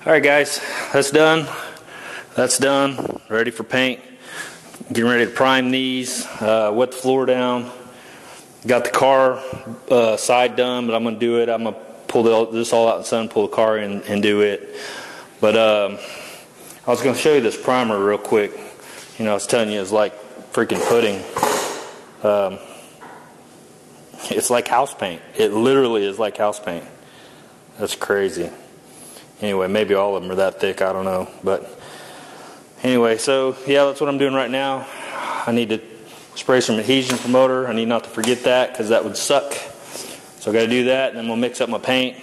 Alright guys, that's done. Ready for paint. Getting ready to prime these, wet the floor down. Got the car side done, but I'm going to do it. I'm going to pull this all out in the sun, pull the car in and do it. But I was going to show you this primer real quick. You know, I was telling you it's like freaking pudding. It's like house paint. It literally is like house paint. That's crazy. Anyway, maybe all of them are that thick, I don't know. But anyway, so yeah, that's what I'm doing right now. I need to spray some adhesion promoter. I need not to forget that because that would suck. So I got to do that, and then we'll mix up my paint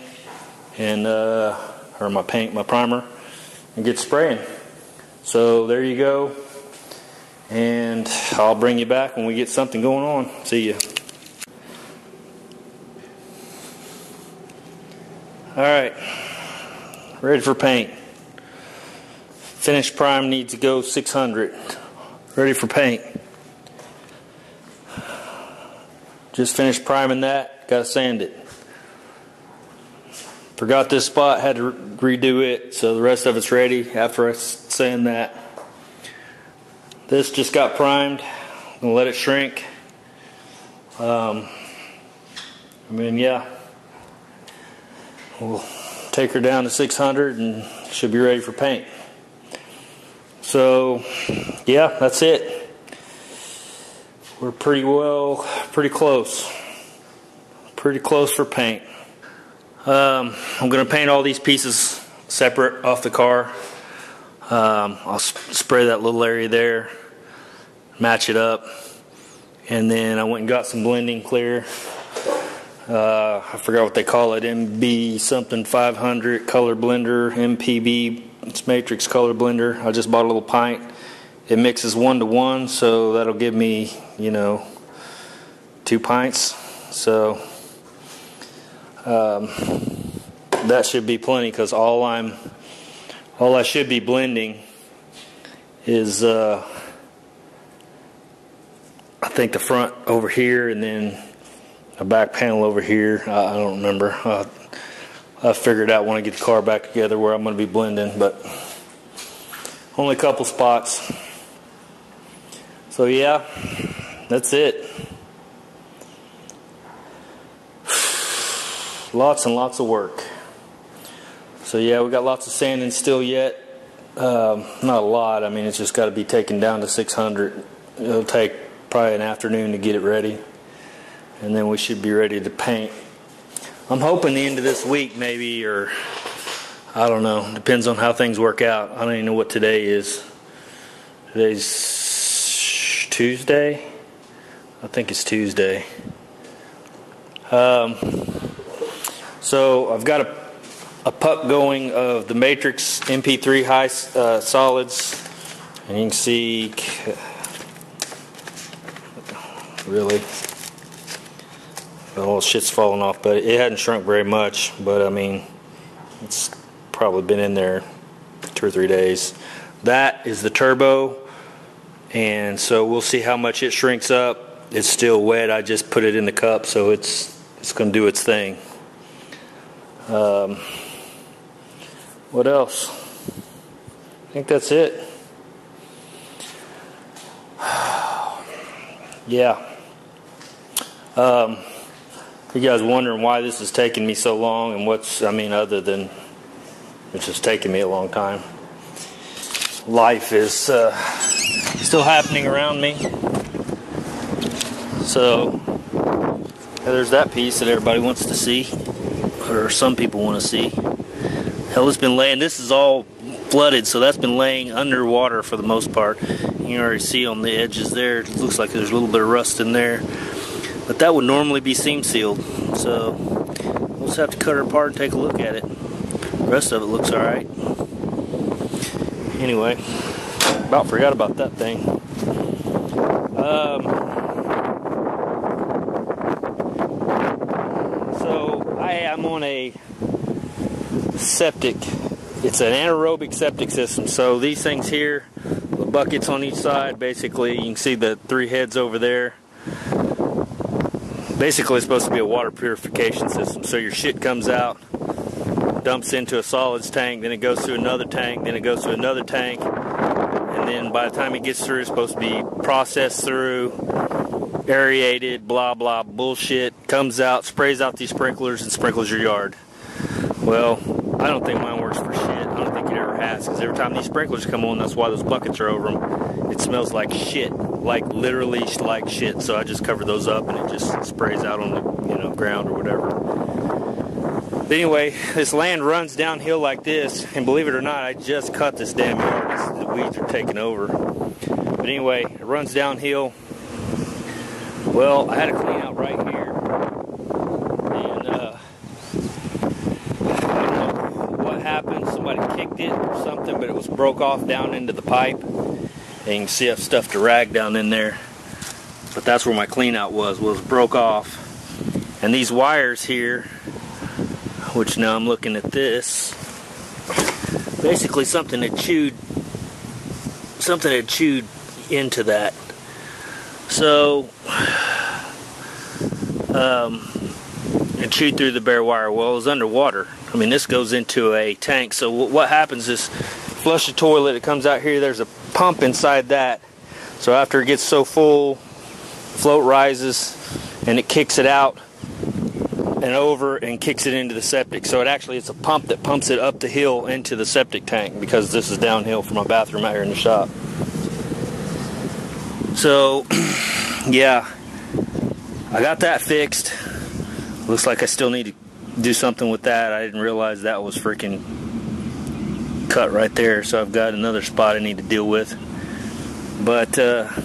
and or my primer, and get spraying. So there you go. And I'll bring you back when we get something going on. See ya. Alright, ready for paint. Finished prime needs to go 600. Ready for paint. Just finished priming that, gotta sand it. Forgot this spot, had to redo it, so the rest of it's ready after I sand that. This just got primed. I'm gonna let it shrink. Yeah. We'll take her down to 600 and should be ready for paint. So, yeah, that's it. We're pretty close. Pretty close for paint. I'm going to paint all these pieces separate off the car. I'll spray that little area there, match it up, and then I went and got some blending clear. I forgot what they call it, MB something 500 color blender, MPB, it's Matrix color blender. I just bought a little pint. It mixes 1-to-1, so that'll give me, 2 pints. So that should be plenty, because all I should be blending is I think the front over here, and then a back panel over here. I don't remember. I'll figure it out when I get the car back together where I'm going to be blending, but only a couple spots. So yeah, that's it. Lots and lots of work. So yeah, we got lots of sanding still yet. Not a lot. I mean, it's just got to be taken down to 600. It'll take probably an afternoon to get it ready, and then we should be ready to paint. I'm hoping the end of this week maybe, or I don't know, depends on how things work out. I don't even know what today is. Today's Tuesday? I think it's Tuesday. So I've got a puck going of the Matrix MP3 high solids, and you can see, really, oh, shit's falling off, but it hadn't shrunk very much. But I mean, it's probably been in there 2 or 3 days. That is the turbo, and so we'll see how much it shrinks up. It's still wet. I just put it in the cup, so it's going to do its thing. What else? I think that's it. Yeah. You guys wondering why this is taking me so long, and other than it's just taking me a long time. Life is still happening around me. So there's that piece that everybody wants to see, or some people want to see. Hell, it's been laying. This is all flooded, so that's been laying underwater for the most part. You can already see on the edges there. It looks like there's a little bit of rust in there. But that would normally be seam sealed, so we'll just have to cut it apart and take a look at it. The rest of it looks alright. Anyway, about forgot about that thing. So I am on a septic. It's an anaerobic septic system. So these things here, the buckets on each side, basically you can see the 3 heads over there. Basically, it's supposed to be a water purification system. So your shit comes out, dumps into a solids tank, then it goes through another tank, then it goes through another tank, and then by the time it gets through, it's supposed to be processed through, aerated, blah blah bullshit, comes out, sprays out these sprinklers, and sprinkles your yard. Well, I don't think mine works for shit. I don't think it ever has, because every time these sprinklers come on, that's why those buckets are over them. It smells like shit, like literally like shit. So I just cover those up, and it just sprays out on the ground or whatever. But anyway, this land runs downhill like this, and believe it or not, I just cut this damn yard. The weeds are taking over. But anyway, it runs downhill. Well, I had to clean out right here, and I don't know what happened. Somebody kicked it or something, but it was broke off down into the pipe. And you can see I've stuffed a rag down in there, but that's where my clean out was broke off. And these wires here, which now I'm looking at this, basically something had chewed into that. So it chewed through the bare wire. Well, it was underwater. I mean, this goes into a tank. So what happens is, flush the toilet, it comes out here, there's a pump inside that. So after it gets so full, float rises and it kicks it out and over and kicks it into the septic. So it's a pump that pumps it up the hill into the septic tank, because this is downhill from my bathroom out here in the shop. So yeah, I got that fixed. Looks like I still need to do something with that. I didn't realize that was freaking cut right there, so I've got another spot I need to deal with. But let's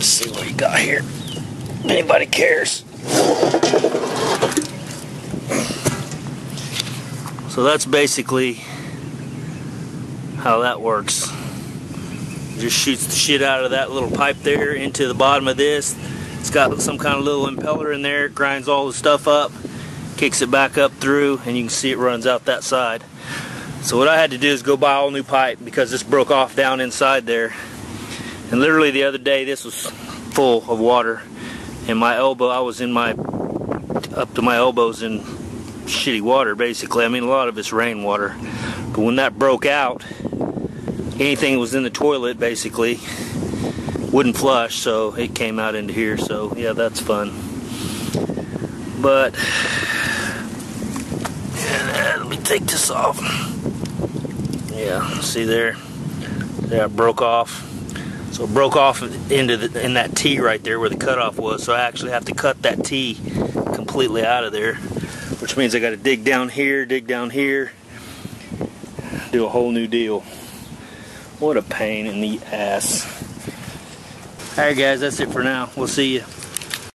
see what you got here. If anybody cares. So that's basically how that works. Just shoots the shit out of that little pipe there into the bottom of this. It's got some kind of little impeller in there. It grinds all the stuff up, kicks it back up through, and you can see it runs out that side. So what I had to do is go buy all new pipe, because this broke off down inside there. And literally the other day, this was full of water, and my elbow, I was in up to my elbows in shitty water, basically. I mean, a lot of it's rainwater. But when that broke out, anything that was in the toilet basically wouldn't flush, so it came out into here. So yeah, that's fun. But yeah, let me take this off. Yeah, see there? Yeah, it broke off. So it broke off in that T right there where the cutoff was. So I actually have to cut that T completely out of there, which means I got to dig down here, do a whole new deal. What a pain in the ass. Alright guys, that's it for now. We'll see you.